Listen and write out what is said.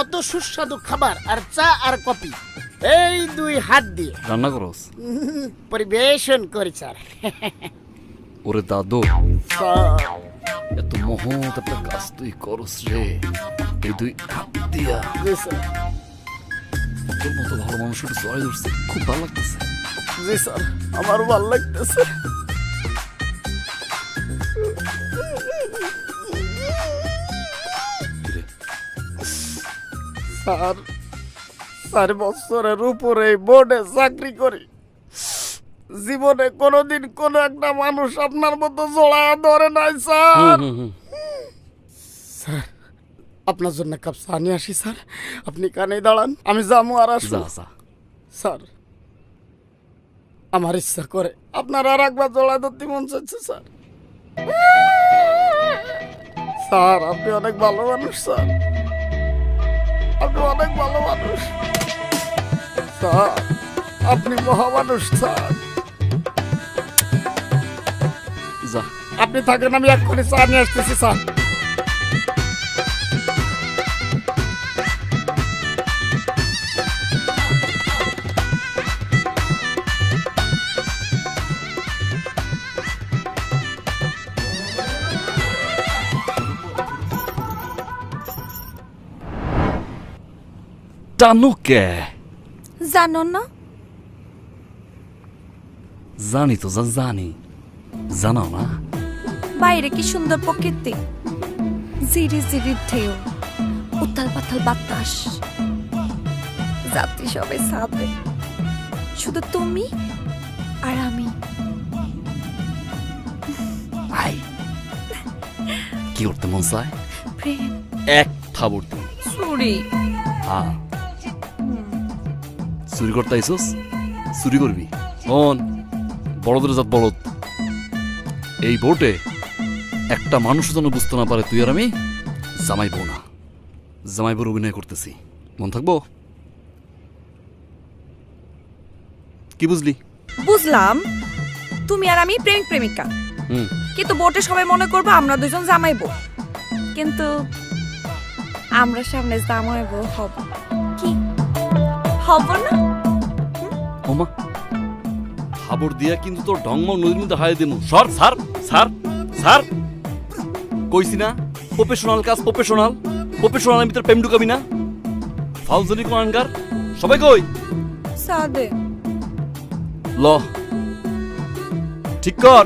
অত সুস্বাদু খাবার আর চা আর কফি এই দুই হাত দিয়ে রান্না করস? পরিবেশন করি স্যার। ওরে দাদু, স্যার, এত মহৎ একটা কাজ তুই করস রে, এই দুই হাত দিয়া। জি স্যার। তোর মতো ভালো মানুষের জয় ধরছে, খুব ভালো লাগতেছে। জি স্যার, আমারও ভালো লাগতেছে। স্যার, 4 বছরের উপরে বোর্ডে চাকরি করি, জীবনে কোনোদিন কোন একটা মানুষ আপনার মতো জোড়া ধরে নাই স্যার। স্যার, আপনার জন্য কাপ চা নিয়ে আসি স্যার, আপনি কানে দাঁড়ান, আমি যাবো আর আসবো। যা যা। স্যার, আমার ইচ্ছা করে আপনার আর একবার জোড়া ধরতে মন চাচ্ছে স্যার। স্যার, আপনি অনেক ভালো মানুষ স্যার, আপনি অনেক ভালো মানুষ স্যার, আপনি মহামানুষ স্যার। যা। আপনি থাকেন, আমি এক্ষুনি চা নিয়ে আসতেছি স্যার। টানো কে? জানো না? জানি তো, জানি। জানাও না? বাইরে কি সুন্দর প্রকৃতি, জিরি জিরি ঢেউ, উতাল পাতাল বাতাস, যাত্রী সবাই সাথে, শুধু তুমি আর আমি। আই, কি করতে মন চায়? প্রেম। এক থাবর দিন। চুরি। হ্যাঁ, চুরি করতে আইসস? চুরি করবি? হন, বড়দের জাত বলদ। এই বোটে একটা মানুষ যেন বুঝতে না পারে তুই আর আমি জামাই বউ না, জামাই বউর অভিনয় করতেছি। মন থাকবো? কি বুঝলি? বুঝলাম, তুমি আর আমি প্রেমিক প্রেমিকা, কিন্তু বোটে সবাই মনে করবে আমরা দুজন জামাই বউ, কিন্তু আমরা সামনে জামাই বউ হব কি হব না? ওমা, খবর দিয়া কিন্তু তোর ঢংম নদীর মধ্যে হারিয়ে দেবো। সর, সার সার সার, কইছি না প্রফেশনাল কাজ, প্রফেশনাল প্রফেশনাল। আমি তোর প্রেম ঢুকাবি না, ফাউজনি কোরআনগার। সবাই কই সাদে ল ঠিক কর।